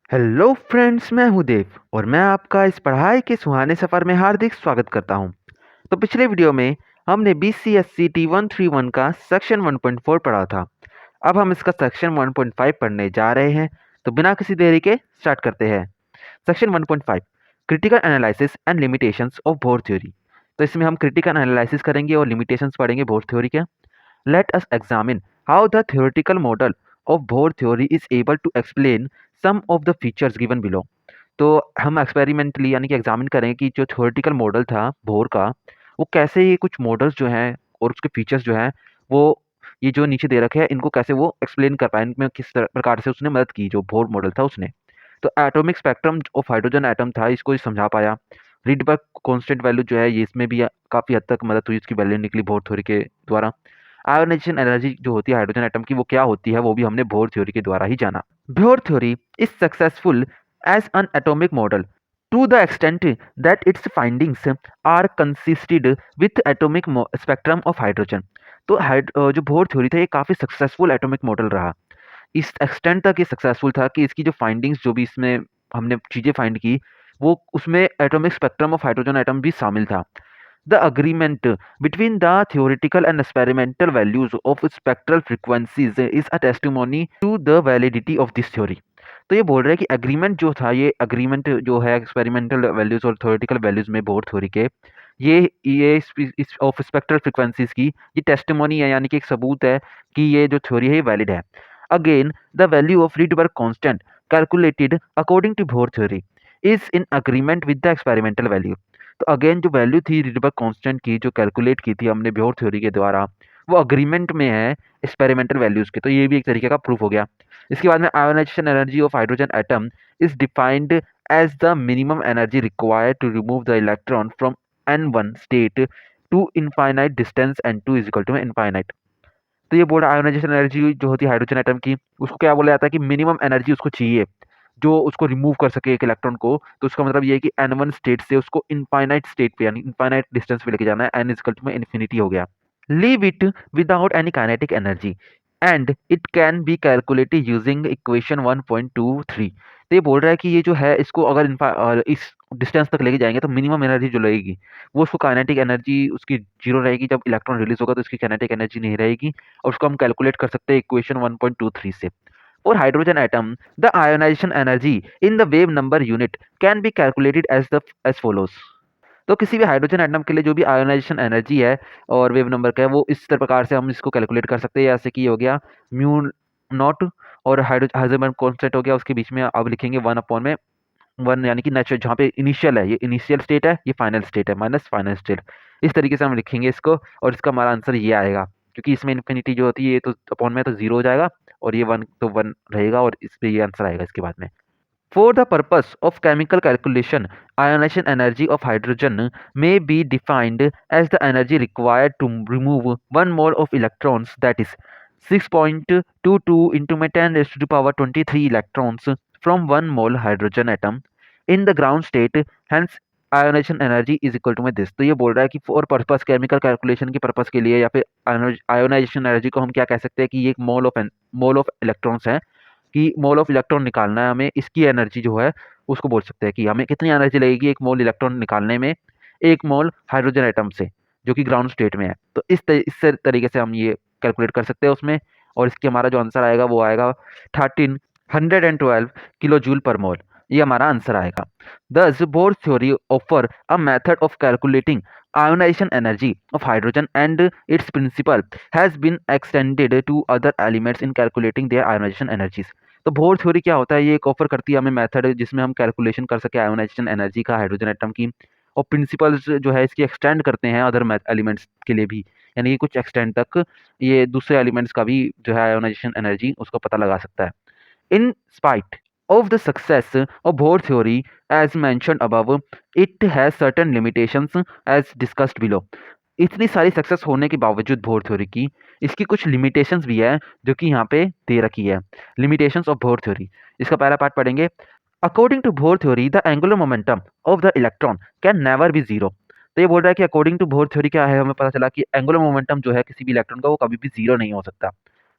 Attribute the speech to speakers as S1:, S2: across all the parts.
S1: Hello friends, मैं हूं देव और मैं आपका इस पढ़ाई के सुहाने सफ़र में हार्दिक स्वागत करता हूं। तो पिछले वीडियो में हमने BCSC T131 का सेक्शन 1.4 पढ़ा था। अब हम इसका सेक्शन 1.5 पढ़ने जा रहे हैं। तो बिना किसी देरी के स्टार्ट करते हैं। Section 1.5 critical analysis and limitations of bore theory. तो इसमें हम क्रिटिकल एनालिसिस करेंगे और लिमिटेशंस पढ़ेंगे बोर थ्योरी के। Let us examine how the theoretical model of Bohr theory is able to explain some of the features given below। तो हम experimentally यानी कि एग्जामिन करेंगे कि जो थ्योरेटिकल मॉडल था बोर का, वो कैसे ये कुछ मॉडल्स जो हैं और उसके फीचर्स जो हैं, वो ये जो नीचे दे रखे हैं इनको कैसे वो एक्सप्लेन कर पाए, इनमें किस प्रकार से उसने मदद की, जो बोर मॉडल था उसने। तो atomic spectrum of hydrogen atom था, इसको ये समझा पाया। रीडबर्ग कांस्टेंट वैल्यू जो है, ये इसमें भी काफ़ी हद तक मदद हुई, इसकी वैल्यू निकली बोर थ्योरी के द्वारा। आयोनाइजेशन एनर्जी जो होती है हाइड्रोजन एटम की, वो क्या होती है, वो भी हमने बोर थ्योरी के द्वारा ही जाना। Bore theory is successful as an atomic model to the extent that its findings are consisted with atomic spectrum of hydrogen। तो जो बोर थ्योरी था ये काफ़ी सक्सेसफुल एटॉमिक मॉडल रहा। इस एक्सटेंट तक ये सक्सेसफुल था कि इसकी जो फाइंडिंग्स, जो भी इसमें हमने चीज़ें फाइंड की, वो उसमें atomic spectrum of hydrogen atom भी शामिल था। The agreement between the theoretical and experimental values of spectral frequencies is a testimony to the validity of this theory। तो ये बोल रहे हैं कि एग्रीमेंट जो था, ये एग्रीमेंट जो है एक्सपेरिमेंटल वैल्यूज और थ्योरेटिकल वैल्यूज में बोर थ्योरी के, ये इस ऑफ स्पेक्ट्रल फ्रीक्वेंसीज की ये टेस्टिमोनी है, यानी कि एक सबूत है कि ये जो थ्योरी है ये वैलिड है। Again the value of Rydberg constant calculated according to Bohr theory is in agreement with the experimental value. तो अगेन जो वैल्यू थी रीडबर्ग कांस्टेंट की, जो कैलकुलेट की थी हमने बोर थ्योरी के द्वारा, वो अग्रीमेंट में है एक्सपेरिमेंटल वैल्यूज के। तो ये भी एक तरीके का प्रूफ हो गया। इसके बाद में ionization energy of hydrogen atom is defined as the minimum energy required to remove the electron from n1 state to infinite distance n2 is equal to infinite. तो ये बोल रहा है आयोनाइजेशन एनर्जी जो होती है हाइड्रोजन एटम की, उसको क्या बोला जाता है कि मिनिमम एनर्जी उसको चाहिए जो उसको रिमूव कर सके एक इलेक्ट्रॉन को। तो उसका मतलब ये है कि n1 स्टेट से उसको इनफाइनाइट स्टेट पे यानी इनफाइनाइट डिस्टेंस पे लेके जाना है। n इज इक्वल टू में इन्फिनिटी हो गया। Leave it without any kinetic energy and it can be calculated using equation 1.23। तो ये बोल रहा है कि ये जो है इसको अगर इस डिस्टेंस तक लेके जाएंगे तो मिनिमम एनर्जी जो लगेगी वो उसको काइनेटिक एनर्जी उसकी जीरो रहेगी। जब इलेक्ट्रॉन रिलीज होगा तो उसकी काइनेटिक एनर्जी नहीं रहेगी, और उसको हम कैलकुलेट कर सकते हैं इक्वेशन 1.23 से। For hydrogen atom, the ionization energy in the wave number unit can be calculated as follows। तो किसी भी हाइड्रोजन एटम के लिए जो भी आयोनाइजेशन एनर्जी है और वेव नंबर का है, वो इस प्रकार से हम इसको कैलकुलेट कर सकते हैं। जैसे कि ये हो गया म्यू नॉट और हाइड्रोजन कांस्टेंट हो गया, उसके बीच में अब लिखेंगे 1/1, यानी कि नेचुरल जहाँ पे इनिशियल है, ये इनिशियल स्टेट है, ये फाइनल स्टेट है, माइनस फाइनल स्टेट। इस तरीके से हम लिखेंगे इसको, और इसका हमारा आंसर ये आएगा, क्योंकि इसमें इन्फिनिटी जो होती है ये तो अपॉन में तो जीरो हो जाएगा, और ये 1 तो 1 रहेगा, और इस पे ये आंसर आएगा इसके बाद में। For the purpose of chemical calculation, ionization energy of hydrogen may be defined as the energy required to remove 1 mole of electrons, that is 6.22 into 10 raised to the power 23 electrons from 1 mole hydrogen atom in the ground state। Hence ionization energy is equal to में this। तो ये बोल रहा है कि for purpose chemical calculation के purpose के लिए, या फिर आयोनाइजेशन एनर्जी को हम क्या कह सकते हैं कि ये एक मोल ऑफ इलेक्ट्रॉन्स है, कि मोल ऑफ इलेक्ट्रॉन निकालना है हमें, इसकी एनर्जी जो है उसको बोल सकते हैं कि हमें कितनी एनर्जी लगेगी एक मोल इलेक्ट्रॉन निकालने में, एक मोल हाइड्रोजन एटम से जो कि ग्राउंड स्टेट में है। तो इस तरीके से हम ये कैलकुलेट कर सकते हैं उसमें, और इसके हमारा जो आंसर आएगा वो आएगा 1312 किलो जूल पर मोल। ये हमारा आंसर आएगा। Thus, Bohr theory offer a method of calculating ionization energy of hydrogen, and its principle has been extended to other elements in calculating their ionization energies। तो बोर थ्योरी क्या होता है, ये एक ऑफर करती है हमें मेथड जिसमें हम कैलकुलेशन कर सके आयोनाइजेशन एनर्जी का हाइड्रोजन एटम की, और प्रिंसिपल्स जो है इसकी एक्सटेंड करते हैं अदर एलिमेंट्स के लिए भी, यानी कि कुछ एक्सटेंड तक ये दूसरे एलिमेंट्स का भी जो है आयोनाइजेशन एनर्जी उसको पता लगा सकता है। In spite of the success of Bohr theory, as mentioned above, it has certain limitations as discussed below। इतनी सारी सक्सेस होने के बावजूद बोर थ्योरी की, इसकी कुछ लिमिटेशंस भी है जो कि यहाँ पे दे रखी है। लिमिटेशंस ऑफ बोर थ्योरी, इसका पहला पार्ट पढ़ेंगे। According to Bohr theory the angular momentum of the electron can never be zero. तो ये बोल रहा है कि अकॉर्डिंग टू बोर थ्योरी क्या है, हमें पता चला कि एंगुलर मोमेंटम जो है किसी भी इलेक्ट्रॉन का वो कभी भी जीरो नहीं हो सकता।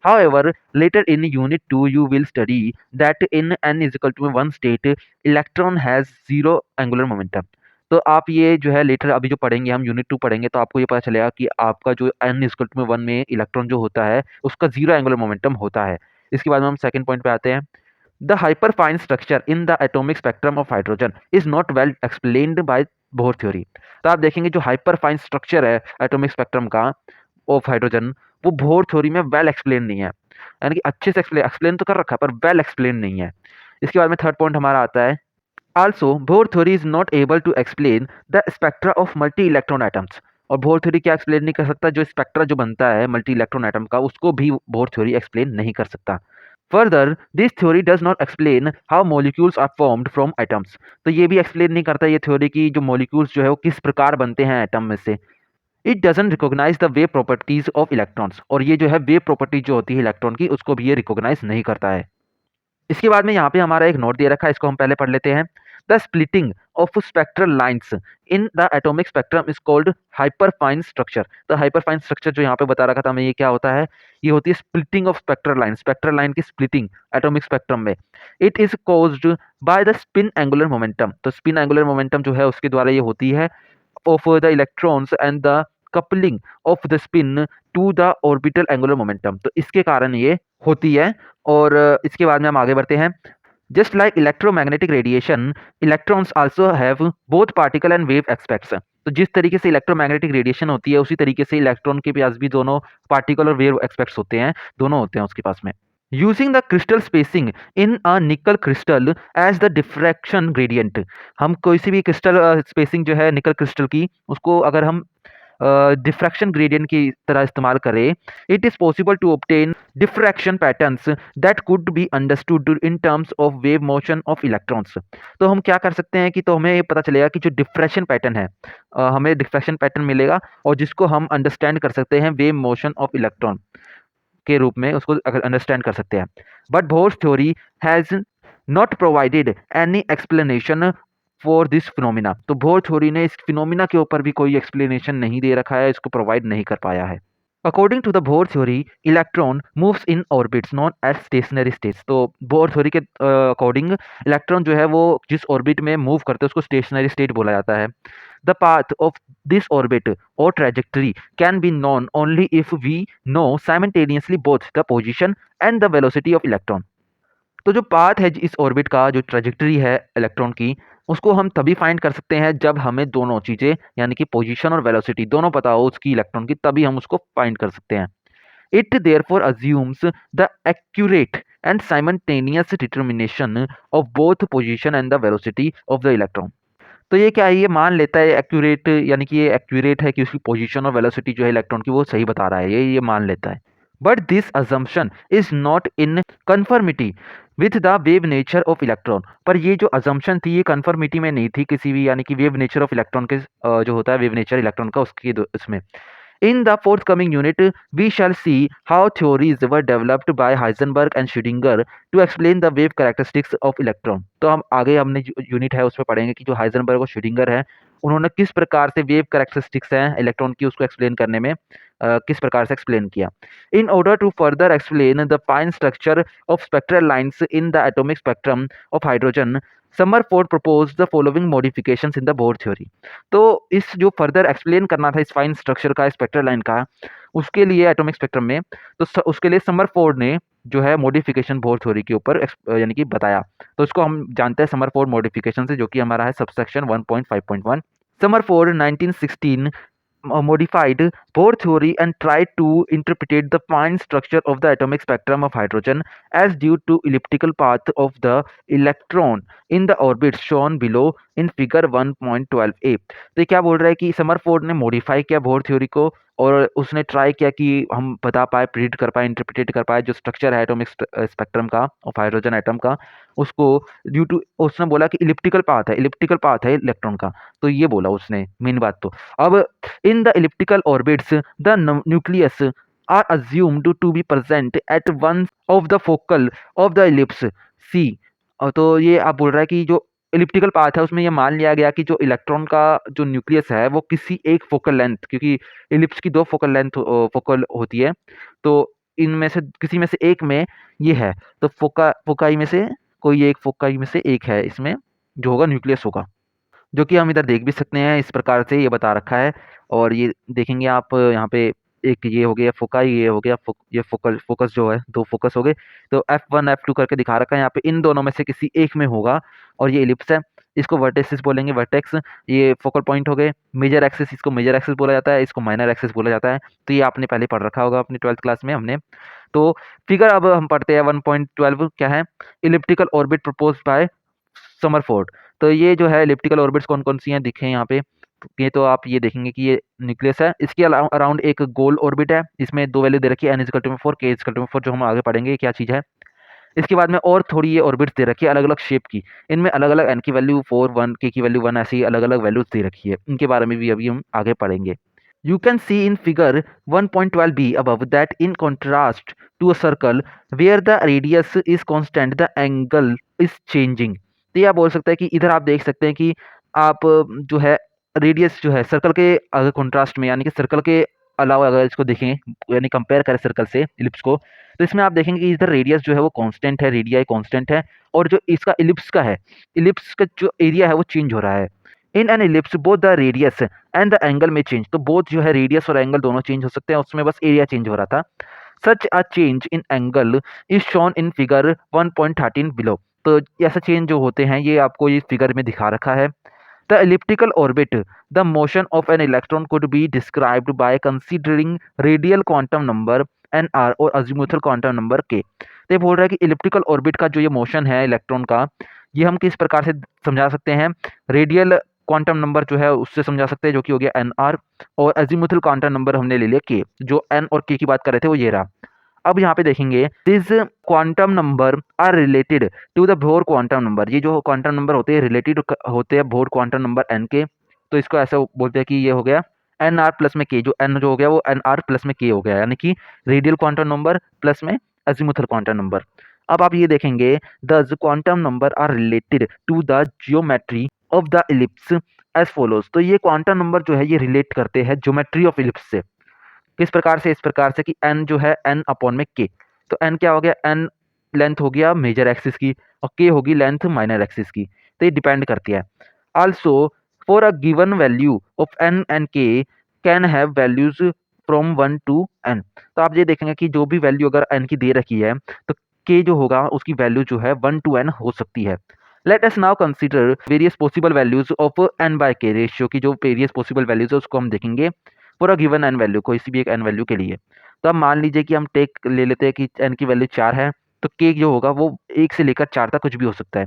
S1: However, later in Unit 2, you will study that in n is equal to 1 state, electron has zero angular momentum. तो आप ये जो है लेटर अभी जो पढ़ेंगे हम यूनिट 2 पढ़ेंगे तो आपको ये पता चलेगा कि आपका जो n इज इक्वल टू 1 में इलेक्ट्रॉन जो होता है उसका जीरो एंगुलर मोमेंटम होता है। इसके बाद में हम सेकंड पॉइंट पे आते हैं। The hyperfine structure in the atomic spectrum of hydrogen is not well explained by Bohr theory। तो आप देखेंगे जो हाइपरफाइन स्ट्रक्चर है एटॉमिक स्पेक्ट्रम का ऑफ हाइड्रोजन वो बोर थ्योरी में वेल एक्सप्लेन नहीं है, यानी कि अच्छे से एक्सप्लेन तो कर रखा है पर वेल एक्सप्लेन नहीं है। इसके बाद में थर्ड पॉइंट हमारा आता है also Bohr theory is not able to explain the spectra of multi electron atoms. और बोर थ्योरी क्या एक्सप्लेन नहीं कर सकता, जो स्पेक्ट्रा जो बनता है मल्टी इलेक्ट्रॉन एटम का उसको भी बोर थ्योरी एक्सप्लेन नहीं कर सकता। Further this theory does not explain how molecules are formed from atoms. तो ये भी एक्सप्लेन नहीं करता ये थ्योरी की जो मॉलिक्यूल्स जो है वो किस प्रकार बनते हैं एटम में से। It doesn't recognize the wave properties of electrons. और ये जो है वेव प्रॉपर्टी जो होती है इलेक्ट्रॉन की उसको भी ये रिकॉग्नाइज नहीं करता है। इसके बाद में यहाँ पे हमारा एक नोट दे रखा है, इसको हम पहले पढ़ लेते हैं। The splitting of spectral lines in the atomic spectrum is called hyperfine structure. तो हाइपरफाइन स्ट्रक्चर जो यहाँ पे बता रखा था हमें ये क्या होता है, ये होती है स्प्लिटिंग ऑफ स्पेक्ट्रल लाइन की स्प्लिटिंग एटॉमिक स्पेक्ट्रम में। It is caused by the spin angular momentum. तो स्पिन एंगुलर मोमेंटम जो है उसके द्वारा ये होती है of the electrons and the coupling of the spin to the orbital angular momentum. तो इसके कारण ये होती है। और इसके बाद में हम आगे बढ़ते हैं। Just like electromagnetic radiation electrons also have both particle and wave aspects. तो जिस तरीके से इलेक्ट्रोमैग्नेटिक रेडिएशन होती है उसी तरीके से इलेक्ट्रॉन के पास भी दोनों पार्टिकल और वेव एस्पेक्ट्स होते हैं, दोनों होते हैं उसके पास में। Using the crystal spacing in a nickel crystal as the diffraction gradient. हम कोई सी भी क्रिस्टल स्पेसिंग जो है निकल क्रिस्टल की उसको अगर हम डिफ्रैक्शन ग्रेडियंट की तरह इस्तेमाल करें, it is possible to obtain diffraction patterns that could be understood in terms of wave motion of electrons. तो हम क्या कर सकते हैं कि तो हमें ये पता चलेगा कि जो डिफ्रैक्शन पैटर्न है हमें डिफ्रैक्शन पैटर्न मिलेगा और जिसको हम अंडरस्टैंड कर सकते हैं वेव मोशन ऑफ इलेक्ट्रॉन के रूप में उसको अगर अंडरस्टैंड कर सकते हैं। But bourse theory has not provided any explanation for this phenomena. तो बोर थ्योरी ने इस फिनोमिना के ऊपर भी कोई एक्सप्लेनेशन नहीं दे रखा है, इसको प्रोवाइड नहीं कर पाया है। According to the Bohr theory electron moves in orbits known as stationary states. तो बोर थ्योरी के अकॉर्डिंग इलेक्ट्रॉन जो है वो जिस ऑर्बिट में मूव करते हैं उसको स्टेशनरी स्टेट बोला जाता है। The path of this orbit और trajectory can be known only if we know simultaneously both the position and the velocity of electron. तो जो पाथ है इस ऑर्बिट का, जो ट्रेजेक्टरी है इलेक्ट्रॉन की, उसको हम तभी फाइंड कर सकते हैं जब हमें दोनों चीज़ें यानी कि पोजीशन और वेलोसिटी दोनों पता हो उसकी इलेक्ट्रॉन की, तभी हम उसको फाइंड कर सकते हैं। It therefore assumes the accurate and simultaneous determination of both position and the velocity of the electron. तो ये क्या है, ये मान लेता है एक्यूरेट, यानी कि ये एक्यूरेट है कि उसकी पोजीशन और वेलोसिटी जो है इलेक्ट्रॉन की वो सही बता रहा है, ये मान लेता है। But this assumption is not in conformity with the wave nature of electron. पर ये जो अजम्पशन थी ये कन्फर्मिटी में नहीं थी किसी भी, यानी कि वेव नेचर ऑफ इलेक्ट्रॉन के जो होता है वेव नेचर इलेक्ट्रॉन का उसकी इसमें। In the forthcoming unit, we shall see how theories were developed by Heisenberg and Schrödinger to explain the wave characteristics of electron। तो हम आगे हमने जो यूनिट है उसमें पढ़ेंगे कि जो हाइजेनबर्ग और श्रोडिंगर है उन्होंने किस प्रकार से वेव कैरेक्टरिस्टिक्स हैं इलेक्ट्रॉन की उसको एक्सप्लेन करने में किस प्रकार से एक्सप्लेन किया। In order to further explain the fine structure of spectral lines in the atomic spectrum of hydrogen Sommerfeld propose the following modifications in the Bohr theory. तो इस जो फर्दर एक्सप्लेन करना था इस फाइन स्ट्रक्चर का spectral line का उसके लिए एटॉमिक स्पेक्ट्रम में, तो उसके लिए समरफोर्ड ने जो है मॉडिफिकेशन बोर थ्योरी के ऊपर यानी कि बताया। तो इसको हम जानते हैं समरफोर्ड मॉडिफिकेशन से, जो कि हमारा है subsection 1.5.1। Summerford 1916 modified Bohr theory and tried to interpret the fine structure of the atomic spectrum of hydrogen as due to elliptical path of the electron in the orbits shown below in figure 1.12a। तो ये क्या बोल रहा है कि Summerford ने modify किया bore theory को और उसने ट्राई किया कि हम बता पाए, प्रिडिक्ट कर पाए, इंटरप्रिटेट कर पाए जो स्ट्रक्चर है एटॉमिक स्पेक्ट्रम का ऑफ हाइड्रोजन एटम का, उसको ड्यू टू उसने बोला कि इलिप्टिकल पाथ है इलेक्ट्रॉन का। तो ये बोला उसने मेन बात। तो अब in the elliptical orbits, the nucleus are assumed to be present at one of the focal of the ellipse C। और तो ये आप बोल रहा है कि जो इलिप्टिकल पाथ है उसमें ये मान लिया गया कि जो इलेक्ट्रॉन का जो न्यूक्लियस है वो किसी एक फोकल लेंथ, क्योंकि इलिप्स की दो फोकल लेंथ फोकल होती है, तो इनमें से किसी में से एक में ये है, तो फोकाई में से कोई एक फोकाई में से एक है इसमें जो होगा न्यूक्लियस होगा, जो कि हम इधर देख भी सकते हैं। इस प्रकार से ये बता रखा है और ये देखेंगे आप यहाँ पे एक ये हो गया फोकाई, ये हो गया ये फोकस जो है, दो फोकस हो गए। तो F1 F2 करके दिखा रखा है यहाँ पे, इन दोनों में से किसी एक में होगा और ये इलिप्स है। इसको वर्टेक्स बोलेंगे, वर्टेक्स। ये फोकल पॉइंट हो गए। मेजर एक्सिस, इसको मेजर एक्सिस बोला जाता है, इसको माइनर एक्सिस बोला जाता है। तो ये आपने पहले पढ़ रखा होगा अपनी 12th क्लास में हमने। तो फिगर अब हम पढ़ते हैं 1.12 क्या है, elliptical orbit proposed by Summerford. तो ये जो है इलिप्टिकल ऑर्बिट्स कौन कौन सी हैं दिखे यहाँ पे, ये तो आप ये देखेंगे कि ये न्यूक्लियस है, इसके अराउंड एक गोल ऑर्बिट है, इसमें दो वैल्यू दे रखी है, n=4 k=4, जो हम आगे पढ़ेंगे क्या चीज़ है। इसके बाद में और थोड़ी ये ऑर्बिट्स दे रखी है अलग अलग शेप की, इनमें अलग अलग n की वैल्यू 4 1 k की वैल्यू 1, ऐसी अलग अलग वैल्यूज दे रखी है, इनके बारे में भी अभी हम आगे पढ़ेंगे। You can see in figure 1.12b above that in contrast to a circle where the radius is constant, the angle is changing। तो ये आप बोल सकते हैं कि इधर आप देख सकते हैं कि आप जो है रेडियस जो है सर्कल के अगर कॉन्ट्रास्ट में, यानी कि सर्कल के अलावा अगर इसको देखें, यानी कंपेयर करें सर्कल से इलिप्स को, तो इसमें आप देखेंगे कि इधर रेडियस जो है वो कांस्टेंट है, रेडियाई कांस्टेंट है, और जो इसका इलिप्स का है, इलिप्स का जो एरिया है वो चेंज हो रहा है। In an ellipse both the radius and the angle में चेंज, तो बोथ जो है रेडियस और एंगल दोनों चेंज हो सकते हैं, उसमें बस एरिया चेंज हो रहा था। Such a change in angle is shown in figure 1.13 below. तो ऐसा चेंज जो होते हैं ये आपको इस फिगर में दिखा रखा है। The elliptical orbit, the motion of an electron could be described by considering radial quantum number nr और azimuthal quantum number k। तो ये बोल रहा है कि इलिप्टिकल ऑर्बिट का जो ये मोशन है इलेक्ट्रॉन का, ये हम किस प्रकार से समझा सकते हैं, रेडियल क्वांटम नंबर जो है उससे समझा सकते हैं, जो कि हो गया nr, और अजीमुथल क्वांटम नंबर हमने ले लिया k, जो n और k की बात कर रहे थे वो ये रहा। अब यहाँ पे देखेंगे this quantum number are related to the Bohr quantum number, ये जो क्वांटम नंबर होते हैं रिलेटेड होते हैं बोर क्वांटम नंबर एन के। तो इसको ऐसा बोलते हैं कि ये हो गया एन आर प्लस में के, जो एन जो हो गया वो एन आर प्लस में के हो गया, यानी कि रेडियल क्वांटम नंबर प्लस में अजीमुथल क्वांटम नंबर। अब आप ये देखेंगे the quantum number are related to the geometry of the ellipse as follows. तो ये क्वांटम नंबर जो है ये रिलेट करते हैं ज्योमेट्री ऑफ इलिप्स से। किस प्रकार से, इस प्रकार से कि n जो है n अपॉन में k, तो n क्या हो गया, n लेंथ हो गया मेजर एक्सिस की और k होगी लेंथ माइनर एक्सिस की, तो ये डिपेंड करती है। Also for a given value of n and k can have values from 1 to n। तो आप ये देखेंगे कि जो भी वैल्यू अगर n की दे रखी है तो k जो होगा उसकी वैल्यू जो है 1 टू n हो सकती है। Let us now consider various possible values of n by k ratio की, जो वेरियस पॉसिबल वैल्यूज है उसको हम देखेंगे for a given n value, कोई सी भी एक एन वैल्यू के लिए। तो अब मान लीजिए कि हम टेक ले लेते हैं कि एन की वैल्यू 4 है, तो के जो होगा वो 1 से लेकर 4 तक कुछ भी हो सकता है।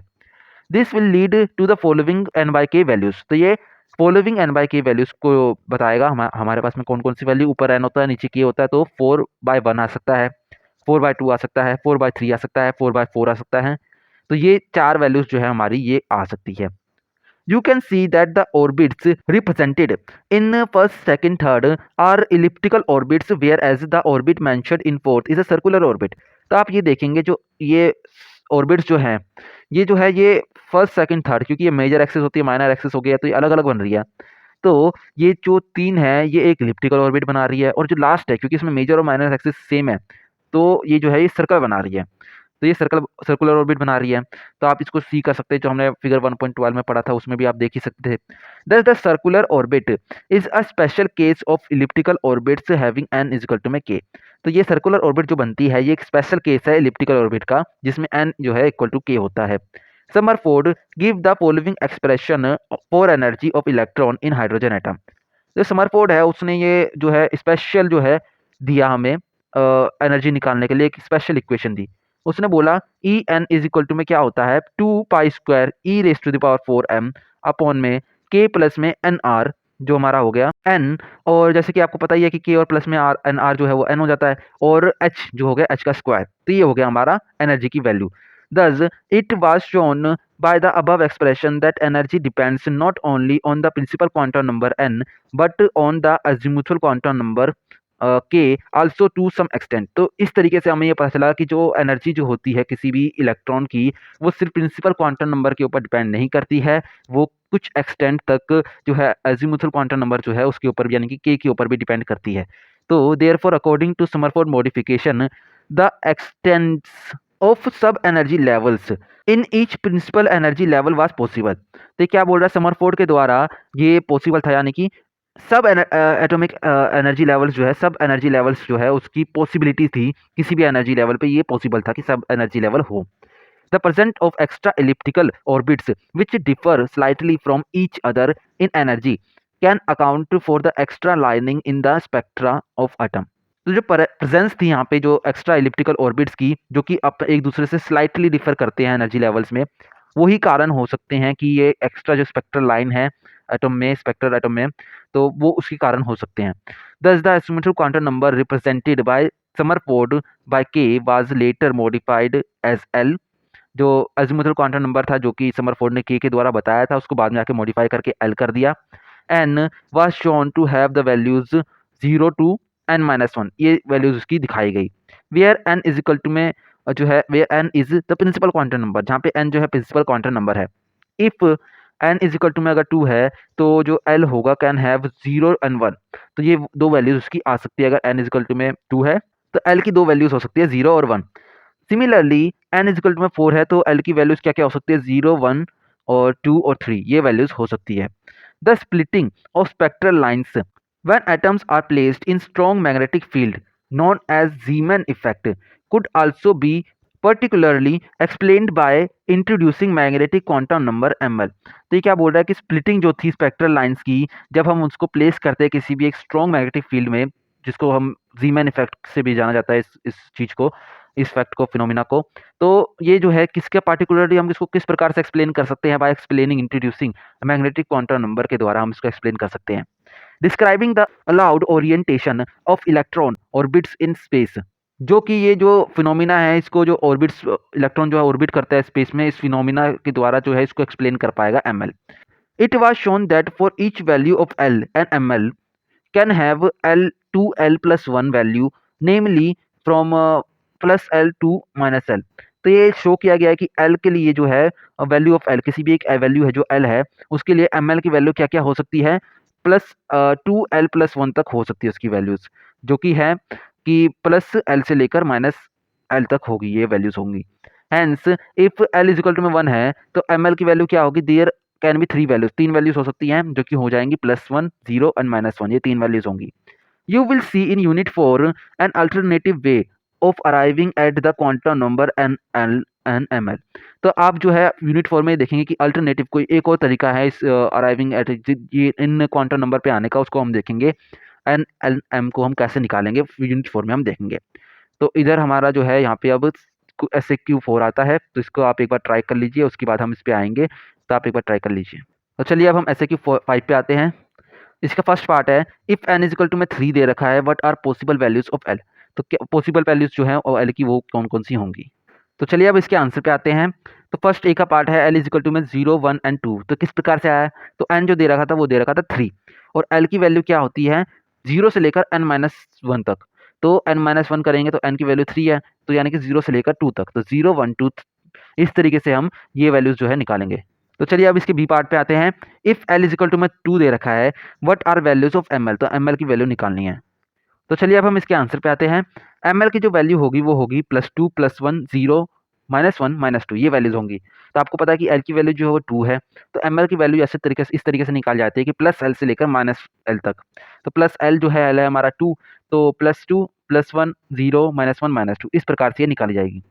S1: This will lead to the following n by k values. तो ये following n by k values को बताएगा हमारे पास में कौन कौन सी वैल्यू, ऊपर एन होता है नीचे के होता है, तो 4/1 आ सकता है, 4/2 आ सकता है, 4/3 आ सकता है, 4/4 आ सकता है। तो ये 4 वैल्यूज जो है हमारी ये आ सकती है। You can see that the orbits represented in first, second, third are elliptical orbits, whereas the orbit mentioned in fourth is a circular orbit। तो आप ये देखेंगे जो ये ऑर्बिट्स जो हैं ये जो है ये फर्स्ट सेकंड थर्ड, क्योंकि ये मेजर एक्सिस होती है माइनर एक्सिस हो गया, तो ये अलग अलग बन रही है। तो ये जो 3 है ये एक इलिप्टिकल ऑर्बिट बना रही है, और जो लास्ट है क्योंकि इसमें मेजर और माइनर एक्सिस सेम है, तो ये जो है ये सर्कल बना रही है, तो ये सर्कुलर ऑर्बिट बना रही है। तो आप इसको सी कर सकते हैं, जो हमने फिगर 1.12 में पढ़ा था उसमें भी आप देख ही सकते थे। Thus the circular orbit is a special case of elliptical orbits having n is equal to में k। तो ये सर्कुलर ऑर्बिट जो बनती है ये एक स्पेशल केस है इलिप्टिकल ऑर्बिट का, जिसमें n जो है इक्वल टू k होता है। Summerford give the following expression for energy of electron in hydrogen atom. जो समरफोर्ड है उसने ये जो है स्पेशल जो है दिया हमें एनर्जी निकालने के लिए एक स्पेशल इक्वेशन दी। उसने बोला E n is equal to में क्या होता है 2π² e⁻⁴m अपॉन में k प्लस में एन आर, जो हमारा हो गया n। और जैसे कि आपको पता ही है कि k और प्लस में आर एन आर जो है वो n हो जाता है, और h जो हो गया h का स्क्वायर, तो ये हो गया हमारा एनर्जी की value. Thus, it was shown by the above expression that energy depends not only on the principal quantum number n, but on the azimuthal quantum number के आल्सो टू सम एक्सटेंट। तो इस तरीके से हमें ये पता चला कि जो एनर्जी जो होती है किसी भी इलेक्ट्रॉन की, वो सिर्फ प्रिंसिपल क्वांटम नंबर के ऊपर डिपेंड नहीं करती है, वो कुछ एक्सटेंट तक जो है अजीमुथल क्वांटम नंबर जो है उसके ऊपर भी, यानी कि के ऊपर भी डिपेंड करती है। तो therefore according to Sommerfeld modification the extents of sub energy levels in each principal energy level was possible. तो क्या बोल रहा है, समरफोर्ड के द्वारा ये पॉसिबल था, यानी कि सब एटॉमिक एनर्जी लेवल्स जो है, सब एनर्जी लेवल्स जो है उसकी पॉसिबिलिटी थी, किसी भी एनर्जी लेवल पे ये पॉसिबल था कि सब एनर्जी लेवल हो। The presence of extra elliptical orbits which differ slightly from each other in energy can account for the extra lining in the spectra of atom। तो जो प्रेजेंस थी यहाँ पे जो एक्स्ट्रा इलिप्टिकल ऑर्बिट्स की, जो कि अब एक दूसरे से स्लाइटली डिफर करते हैं एनर्जी लेवल्स में, वही कारण हो सकते हैं कि ये एक्स्ट्रा जो स्पेक्ट्रल लाइन है एटम में, स्पेक्ट्रल एटम में, तो वो उसके कारण हो सकते हैं। Thus the asymmetric quantum number represented by Summerford by K was later modified as L। जो अज़ीमुथल क्वांटम नंबर था जो कि समरफोर्ड ने के द्वारा बताया था, उसको बाद में आके मॉडिफाई करके एल कर दिया। N was shown to have the values 0 to n minus 1, ये वैल्यूज उसकी दिखाई गई। Where n is equal to में जो है, where n is the principal quantum number, जहाँ पे एन जो है प्रिंसिपल क्वांटम नंबर है। If n is equal to में अगर 2 है तो जो एल होगा कैन हैव 0 एंड 1, तो ये दो वैल्यूज उसकी आ सकती है। अगर एन इज इक्वल टू में 2 है तो एल की दो वैल्यूज हो सकती है, 0 और 1। Similarly n is equal to में 4 है तो एल की वैल्यूज क्या क्या हो सकती है, 0 1 और 2 और 3, ये वैल्यूज हो सकती है। The splitting of spectral lines when atoms are placed in strong magnetic field known as Zeeman effect could also be particularly explained by introducing magnetic quantum number m l. तो ये क्या बोल रहा है कि स्प्लिटिंग जो थी स्पेक्ट्रल लाइन्स की, जब हम उसको प्लेस करते हैं किसी भी एक स्ट्रॉन्ग मैग्नेटिक फील्ड में, जिसको हम ज़ीमैन इफेक्ट से भी जाना जाता है, इस चीज़ को, इस फैक्ट को, फिनोमिना को, तो ये जो है किसके पार्टिकुलरली हम इसको किस प्रकार से एक्सप्लेन कर सकते हैं, by explaining introducing magnetic quantum number के द्वारा हम इसको एक्सप्लेन कर सकते हैं। Describing the allowed orientation of electron orbits in space, जो कि ये जो फिनोमिना है, इसको जो ऑर्बिट्स, इलेक्ट्रॉन जो है ऑर्बिट करता है स्पेस में, इस फिनोमिना के द्वारा जो है इसको एक्सप्लेन कर पाएगा m l. It was shown that for each value of l and m l can have L2L plus 1 value, namely from plus L to minus L। तो ये शो किया गया है कि L के लिए जो है वैल्यू ऑफ L, किसी भी एक वैल्यू है जो L है, उसके लिए ML की वैल्यू क्या क्या हो सकती है, प्लस 2L प्लस 1 तक हो सकती है उसकी वैल्यूज, जो कि है कि प्लस L से लेकर माइनस L तक होगी, ये वैल्यूज होंगी। Hence if L is equal to में 1 है तो ML की वैल्यू क्या होगी, there can be 3 values, 3 values हो सकती हैं, जो कि हो जाएंगी +1 0 एंड -1, ये 3 वैल्यूज होंगी। You will see in unit 4 an alternative way of arriving at the quantum number n l n m l. तो आप जो है यूनिट 4 में देखेंगे कि अल्टरनेटिव कोई एक और तरीका है इस अराइविंग एट ये इन क्वांटम नंबर पे आने का, उसको हम देखेंगे। एन एल एम को हम कैसे निकालेंगे यूनिट 4 में हम देखेंगे। तो इधर हमारा जो है यहाँ पे अब SAQ4 आता है, तो इसको आप एक बार ट्राई कर लीजिए, उसके बाद हम इस पे आएंगे, तो आप एक बार ट्राई कर लीजिए। तो चलिए अब हम SAQ5 पे आते हैं। इसका फर्स्ट पार्ट है, if n is equal to में 3 दे रखा है, what are possible values of L। तो क्या पॉसिबल वैल्यूज जो हैं और L की वो कौन कौन सी होंगी। तो चलिए अब इसके आंसर पे आते हैं। तो फर्स्ट ए का पार्ट है, L इज इक्वल टू में 0 1 एंड 2। तो किस प्रकार से आया है, तो n जो दे रखा था वो दे रखा था 3, और L की वैल्यू क्या होती है 0 से लेकर n-1 तक। तो n-1 करेंगे तो n की वैल्यू 3 है, तो यानी कि 0 से लेकर 2 तक, तो 0 1 2, इस तरीके से हम ये वैल्यूज जो है निकालेंगे। तो चलिए अब इसके बी पार्ट पे आते हैं। If L is equal to में 2 दे रखा है, what are values of ML। तो ML की वैल्यू निकालनी है। तो चलिए अब हम इसके आंसर पे आते हैं। ML की जो वैल्यू होगी वो होगी +2 +1 0 -1 -2, ये वैल्यूज होंगी। तो आपको पता है कि L की वैल्यू जो है वो 2 है, तो ML की वैल्यू ऐसे तरीके से, इस तरीके से निकाल जाती है कि +L से लेकर -L तक। तो +L जो है L है हमारा 2, तो +2 +1 0 -1 -2, इस प्रकार से ये निकाली जाएगी।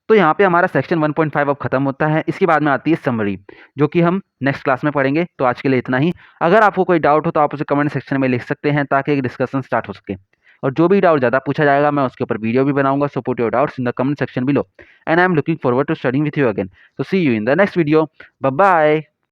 S1: तो यहाँ पे हमारा सेक्शन 1.5 अब खत्म होता है। इसके बाद में आती है समरी, जो कि हम नेक्स्ट क्लास में पढ़ेंगे। तो आज के लिए इतना ही। अगर आपको कोई डाउट हो तो आप उसे कमेंट सेक्शन में लिख सकते हैं, ताकि एक डिस्कशन स्टार्ट हो सके। और जो भी डाउट ज़्यादा पूछा जाएगा मैं उसके ऊपर वीडियो भी बनाऊंगा। So put your doubts in the comment section below and I am looking forward to studying with you again. तो see you in the next video. Bye bye.